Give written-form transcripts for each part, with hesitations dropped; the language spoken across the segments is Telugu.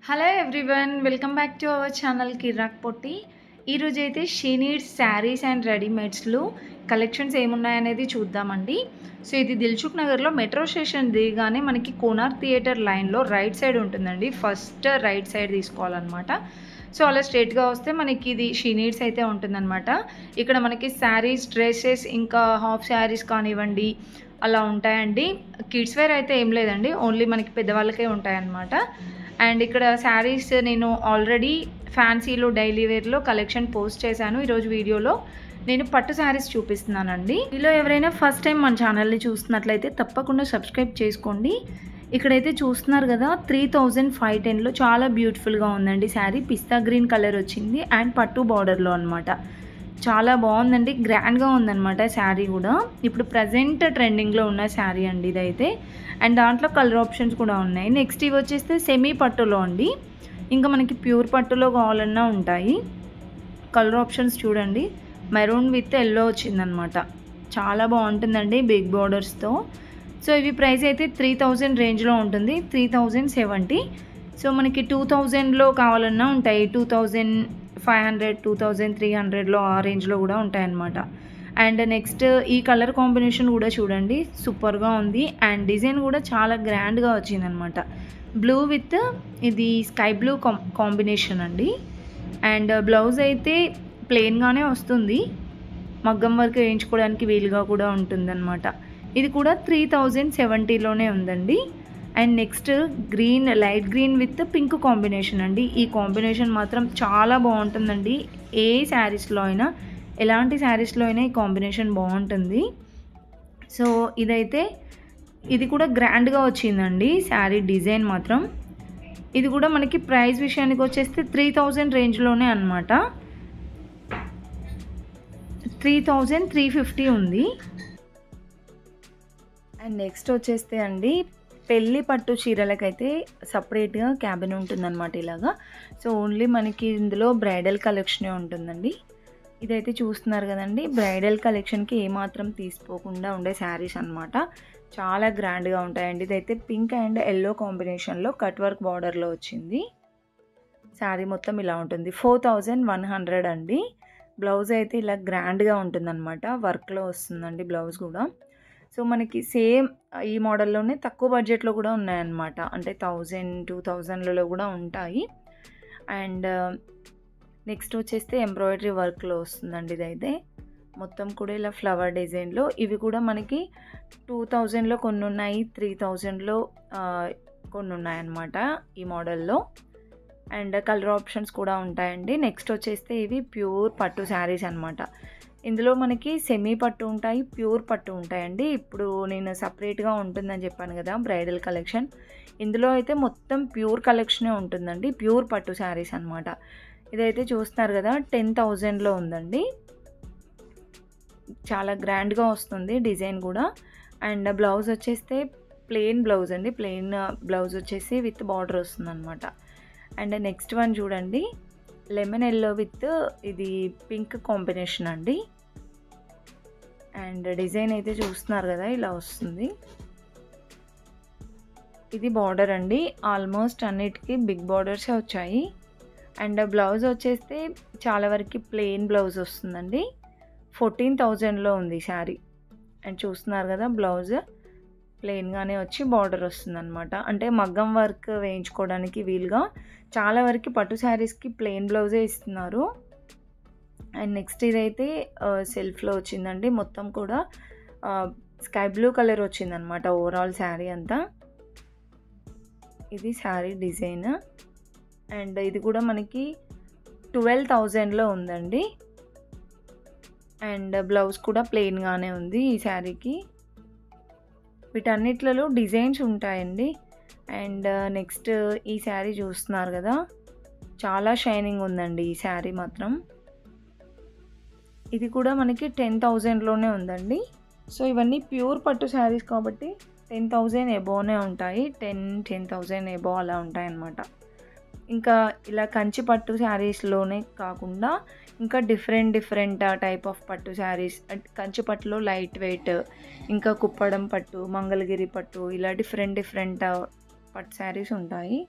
Hello everyone, welcome back to our channel Kirak Potti. ఈరోజు అయితే షీ నీడ్స్ శారీస్ అండ్ రెడీమేడ్స్లో కలెక్షన్స్ ఏమున్నాయనేది చూద్దామండి. సో ఇది దిల్సుఖ్ నగర్లో మెట్రో స్టేషన్ దిగానే మనకి కోనార్క్ థియేటర్ లైన్లో రైట్ సైడ్ ఉంటుందండి. ఫస్ట్ రైట్ సైడ్ తీసుకోవాలన్నమాట. సో అలా స్ట్రైట్గా వస్తే మనకి ఇది షీ నీడ్స్ అయితే ఉంటుందన్నమాట. ఇక్కడ మనకి శారీస్, డ్రెస్సెస్, ఇంకా హాఫ్ శారీస్ కానివ్వండి అలా ఉంటాయండి. కిడ్స్ వేర్ అయితే ఏం లేదండి, ఓన్లీ మనకి పెద్దవాళ్ళకే ఉంటాయన్నమాట. అండ్ ఇక్కడ శారీస్ నేను ఆల్రెడీ ఫ్యాన్సీలో, డైలీ వేర్లో కలెక్షన్ పోస్ట్ చేశాను. ఈరోజు వీడియోలో నేను పట్టు శారీస్ చూపిస్తున్నానండి. మీలో ఎవరైనా ఫస్ట్ టైం మన ఛానల్ని చూస్తున్నట్లయితే తప్పకుండా సబ్స్క్రైబ్ చేసుకోండి. ఇక్కడైతే చూస్తున్నారు కదా, 3510లో చాలా బ్యూటిఫుల్గా ఉందండి శారీ. పిస్తా గ్రీన్ కలర్ వచ్చింది అండ్ పట్టు బార్డర్లో అనమాట. చాలా బాగుందండి, గ్రాండ్గా ఉందన్నమాట శారీ కూడా. ఇప్పుడు ప్రజెంట్ ట్రెండింగ్లో ఉన్న శారీ అండి ఇదైతే. అండ్ దాంట్లో కలర్ ఆప్షన్స్ కూడా ఉన్నాయి. నెక్స్ట్ ఇవి వచ్చేస్తే సెమీ పట్టులో అండి. ఇంకా మనకి ప్యూర్ పట్టులో కావాలన్నా ఉంటాయి. కలర్ ఆప్షన్స్ చూడండి, మెరూన్ విత్ ఎల్లో వచ్చిందనమాట. చాలా బాగుంటుందండి బిగ్ బార్డర్స్తో. సో ఇవి ప్రైస్ అయితే 3000 రేంజ్లో ఉంటుంది, 3070. సో మనకి 2000లో కావాలన్నా ఉంటాయి, 2500, 2300లో ఆ రేంజ్లో కూడా ఉంటాయన్నమాట. అండ్ నెక్స్ట్ ఈ కలర్ కాంబినేషన్ కూడా చూడండి, సూపర్గా ఉంది. అండ్ డిజైన్ కూడా చాలా గ్రాండ్గా వచ్చిందనమాట. బ్లూ విత్ ఇది స్కై బ్లూ కాంబినేషన్ అండి. అండ్ బ్లౌజ్ అయితే ప్లెయిన్గానే వస్తుంది, మగ్గం వర్క్ వేయించుకోవడానికి వీలుగా కూడా ఉంటుందన్నమాట. ఇది కూడా 3070లోనే ఉందండి. And next green, light green with pink combination అండి. ఈ కాంబినేషన్ మాత్రం చాలా బాగుంటుందండి. ఏ శారీస్లో అయినా, ఎలాంటి శారీస్లో అయినా ఈ కాంబినేషన్ బాగుంటుంది. సో ఇదైతే, ఇది కూడా గ్రాండ్గా వచ్చిందండి శారీ డిజైన్ మాత్రం. ఇది కూడా మనకి ప్రైస్ విషయానికి వచ్చేస్తే 3000 రేంజ్లోనే అనమాట. 3350 ఉంది. అండ్ నెక్స్ట్ వచ్చేస్తే అండి, పెళ్ళి పట్టు చీరలకైతే సపరేట్గా క్యాబిన్ ఉంటుందన్నమాట ఇలాగా. సో ఓన్లీ మనకి ఇందులో బ్రైడల్ కలెక్షనే ఉంటుందండి. ఇదైతే చూస్తున్నారు కదండి, బ్రైడల్ కలెక్షన్కి ఏమాత్రం తీసుకోకుండా ఉండే శారీస్ అనమాట. చాలా గ్రాండ్గా ఉంటాయండి. ఇదైతే పింక్ అండ్ ఎల్లో కాంబినేషన్లో కట్ వర్క్ బార్డర్లో వచ్చింది. శారీ మొత్తం ఇలా ఉంటుంది. 4100 అండి. బ్లౌజ్ అయితే ఇలా గ్రాండ్గా ఉంటుందన్నమాట, వర్క్లో వస్తుందండి బ్లౌజ్ కూడా. సో మనకి సేమ్ ఈ మోడల్లోనే తక్కువ బడ్జెట్లో కూడా ఉన్నాయన్నమాట. అంటే 1000, 2000లలో కూడా ఉంటాయి. అండ్ నెక్స్ట్ వచ్చేస్తే ఎంబ్రాయిడరీ వర్క్లో వస్తుందండి. ఇదైతే మొత్తం కూడా ఇలా ఫ్లవర్ డిజైన్లో. ఇవి కూడా మనకి 2000లో కొన్ని ఉన్నాయి, 3000లో కొన్ని ఉన్నాయన్నమాట ఈ మోడల్లో. అండ్ కలర్ ఆప్షన్స్ కూడా ఉంటాయండి. నెక్స్ట్ వచ్చేస్తే ఇవి ప్యూర్ పట్టు శారీస్ అనమాట. ఇందులో మనకి సెమీ పట్టు ఉంటాయి, ప్యూర్ పట్టు ఉంటాయండి. ఇప్పుడు నేను సపరేట్గా ఉంటుందని చెప్పాను కదా బ్రైడల్ కలెక్షన్, ఇందులో అయితే మొత్తం ప్యూర్ కలెక్షనే ఉంటుందండి, ప్యూర్ పట్టు శారీస్ అనమాట. ఇదైతే చూస్తున్నారు కదా, 10,000లో ఉందండి. చాలా గ్రాండ్గా వస్తుంది డిజైన్ కూడా. అండ్ బ్లౌజ్ వచ్చేస్తే ప్లెయిన్ బ్లౌజ్ అండి, ప్లెయిన్ బ్లౌజ్ వచ్చేసి విత్ బార్డర్ వస్తుంది అనమాట. అండ్ నెక్స్ట్ వన్ చూడండి, లెమన్ ఎల్లో విత్ ఇది పింక్ కాంబినేషన్ అండి. అండ్ డిజైన్ అయితే చూస్తున్నారు కదా, ఇలా వస్తుంది. ఇది బార్డర్ అండి, ఆల్మోస్ట్ అన్నిటికీ బిగ్ బార్డర్సే వచ్చాయి. అండ్ బ్లౌజ్ వచ్చేస్తే చాలా వరకు ప్లెయిన్ బ్లౌజ్ వస్తుందండి. 14,000లో ఉంది శారీ. అండ్ చూస్తున్నారు కదా, బ్లౌజ్ ప్లెయిన్గానే వచ్చి బార్డర్ వస్తుంది అనమాట. అంటే మగ్గం వర్క్ వేయించుకోవడానికి వీలుగా చాలా వరకు పట్టు శారీస్కి ప్లెయిన్ బ్లౌజే ఇస్తున్నారు. అండ్ నెక్స్ట్ ఇదైతే సెల్ఫ్లో వచ్చిందండి. మొత్తం కూడా స్కై బ్లూ కలర్ వచ్చిందనమాట ఓవరాల్ శారీ అంతా. ఇది శారీ డిజైన్. అండ్ ఇది కూడా మనకి 12,000లో ఉందండి. అండ్ బ్లౌజ్ కూడా ప్లెయిన్గానే ఉంది ఈ శారీకి. వీటన్నిట్లలో డిజైన్స్ ఉంటాయండి. అండ్ నెక్స్ట్ ఈ శారీ చూస్తున్నారు కదా, చాలా షైనింగ్ ఉందండి ఈ శారీ మాత్రం. ఇది కూడా మనకి 10,000లోనే ఉందండి. సో ఇవన్నీ ప్యూర్ పట్టు శారీస్ కాబట్టి 10,000 ఎబోనే ఉంటాయి, 10,000 ఎబో అలా ఉంటాయన్నమాట. ఇంకా ఇలా కంచి పట్టు శారీస్లోనే కాకుండా ఇంకా డిఫరెంట్ టైప్ ఆఫ్ పట్టు శారీస్, కంచి పట్టులో లైట్ వెయిట్, ఇంకా కుప్పడం పట్టు, మంగళగిరి పట్టు, ఇలా డిఫరెంట్ పట్టు శారీస్ ఉంటాయి.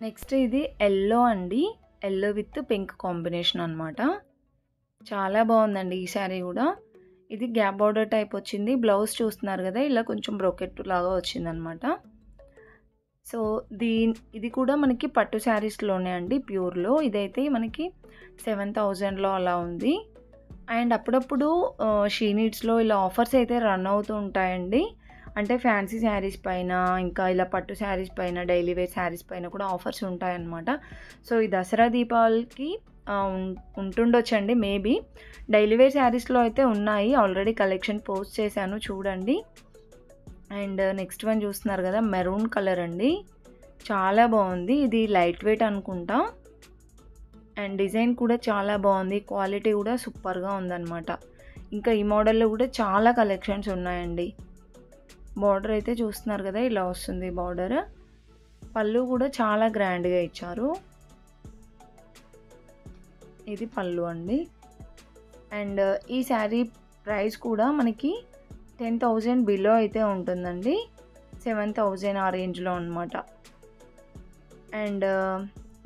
నెక్స్ట్ ఇది ఎల్లో అండి. ఎల్లో విత్ పింక్ కాంబినేషన్ అనమాట. చాలా బాగుందండి ఈ శారీ కూడా. ఇది గ్యాప్ బార్డర్ టైప్ వచ్చింది. బ్లౌజ్ చూస్తున్నారు కదా, ఇలా కొంచెం బ్రోకెట్ లాగా వచ్చిందనమాట. సో ఇది కూడా మనకి పట్టు శారీస్లోనే అండి, ప్యూర్లో. ఇదైతే మనకి 7000లో అలా ఉంది. అండ్ అప్పుడప్పుడు షీ నీడ్స్లో ఇలా ఆఫర్స్ అయితే రన్ అవుతూ ఉంటాయండి. అంటే ఫ్యాన్సీ శారీస్ పైన, ఇంకా ఇలా పట్టు శారీస్ పైన, డైలీ వేర్ శారీస్ పైన కూడా ఆఫర్స్ ఉంటాయన్నమాట. సో ఈ దసరా దీపావళికి ఉంటుండొచ్చండి మేబీ. డైలీ వేర్ శారీస్లో అయితే ఉన్నాయి, ఆల్రెడీ కలెక్షన్ పోస్ట్ చేశాను చూడండి. అండ్ నెక్స్ట్ వన్ చూస్తున్నారు కదా, మెరూన్ కలర్ అండి. చాలా బాగుంది. ఇది లైట్ వెయిట్ అనుకుంటా. అండ్ డిజైన్ కూడా చాలా బాగుంది, క్వాలిటీ కూడా సూపర్గా ఉందన్నమాట. ఇంకా ఈ మోడల్లో కూడా చాలా కలెక్షన్స్ ఉన్నాయండి. బార్డర్ అయితే చూస్తున్నారు కదా, ఇలా వస్తుంది బార్డర్. పళ్ళు కూడా చాలా గ్రాండ్గా ఇచ్చారు. ఇది పళ్ళు అండి. అండ్ ఈ శారీ ప్రైస్ కూడా మనకి 10,000 బిలో అయితే ఉంటుందండి. 7,000 ఆ రేంజ్లో అనమాట. అండ్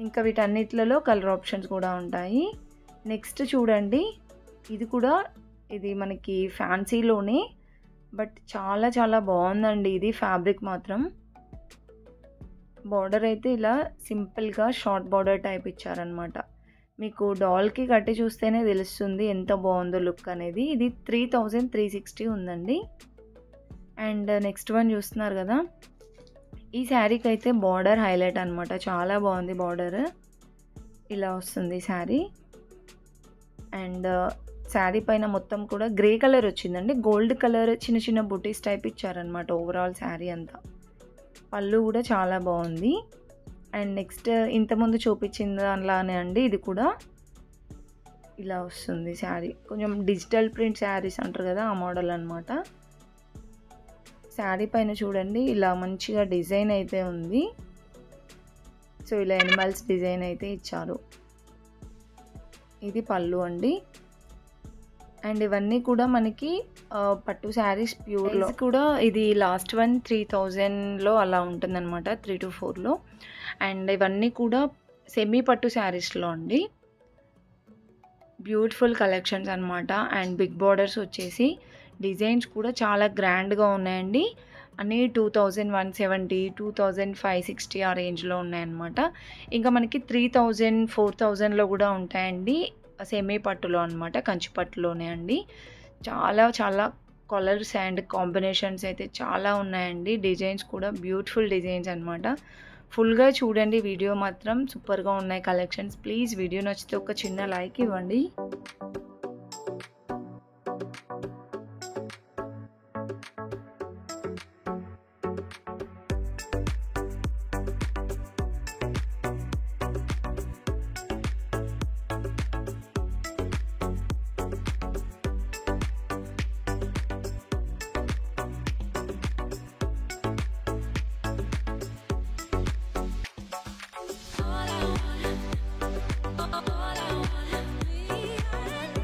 ఇంకా వీటన్నిటిలో కలర్ ఆప్షన్స్ కూడా ఉంటాయి. నెక్స్ట్ చూడండి, ఇది మనకి ఫ్యాన్సీలోనే, బట్ చాలా చాలా బాగుందండి. ఇది ఫ్యాబ్రిక్ మాత్రం. బార్డర్ అయితే ఇలా సింపుల్గా షార్ట్ బార్డర్ టైప్ ఇచ్చారనమాట. మీకు డాల్కి కట్టి చూస్తేనే తెలుస్తుంది ఎంత బాగుందో లుక్ అనేది. ఇది 3,360 ఉందండి. అండ్ నెక్స్ట్ వన్ చూస్తున్నారు కదా, ఈ శారీకి అయితే బార్డర్ హైలైట్ అనమాట. చాలా బాగుంది బార్డర్. ఇలా వస్తుంది శారీ. అండ్ శారీ పైన మొత్తం కూడా గ్రే కలర్ వచ్చిందండి. గోల్డ్ కలర్ చిన్న చిన్న బుటీస్ టైప్ ఇచ్చారనమాట ఓవరాల్ శారీ అంతా. పళ్ళు కూడా చాలా బాగుంది. అండ్ నెక్స్ట్ ఇంతకుముందు చూపించిన దానిలానే అండి, ఇది కూడా ఇలా వస్తుంది శారీ. కొంచెం డిజిటల్ ప్రింట్ శారీస్ అంటారు కదా, ఆ మోడల్ అనమాట. శారీ పైన చూడండి, ఇలా మంచిగా డిజైన్ అయితే ఉంది. సో ఇలా ఎనిమల్స్ డిజైన్ అయితే ఇచ్చారు. ఇది పళ్ళు అండి. అండ్ ఇవన్నీ కూడా మనకి పట్టు శారీస్ ప్యూర్లో కూడా. ఇది లాస్ట్ వన్ 3,000లో అలా ఉంటుందన్నమాట, 3 to 4లో. అండ్ ఇవన్నీ కూడా సెమీ పట్టు శారీస్లో అండి. బ్యూటిఫుల్ కలెక్షన్స్ అనమాట. అండ్ బిగ్ బార్డర్స్ వచ్చేసి డిజైన్స్ కూడా చాలా గ్రాండ్గా ఉన్నాయండి. అన్నీ 2,170, 2,560 ఆ రేంజ్లో ఉన్నాయన్నమాట. ఇంకా మనకి 3,000, 4,000లో కూడా ఉంటాయండి సెమీ పట్టులో అనమాట, కంచి పట్టులోనే అండి. చాలా చాలా కలర్స్ అండ్ కాంబినేషన్స్ అయితే చాలా ఉన్నాయండి. డిజైన్స్ కూడా బ్యూటిఫుల్ డిజైన్స్ అనమాట. ఫుల్గా చూడండి, వీడియో మాత్రం సూపర్గా ఉన్నాయి కలెక్షన్స్. ప్లీజ్ వీడియో నచ్చితే ఒక చిన్న లైక్ ఇవ్వండి. All I wanna be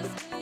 Cause